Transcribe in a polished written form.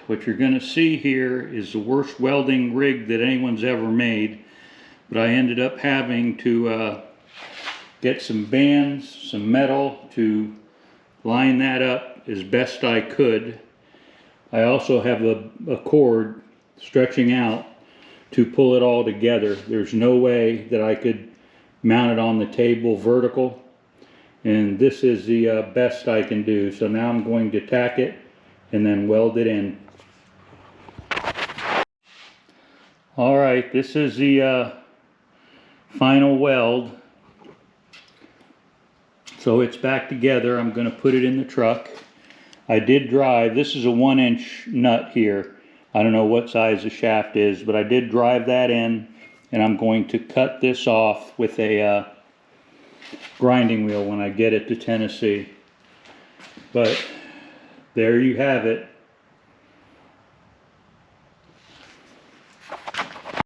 what you're going to see here is the worst welding rig that anyone's ever made. But I ended up having to get some bands, some metal to line that up as best I could. I also have a cord stretching out to pull it all together. There's no way that I could mount it on the table vertical, and this is the best I can do. So now I'm going to tack it and then weld it in. Alright, this is the final weld. So it's back together. I'm going to put it in the truck. I did drive, this is a 1-inch nut here. I don't know what size the shaft is, but I did drive that in, and I'm going to cut this off with a grinding wheel when I get it to Tennessee. But there you have it.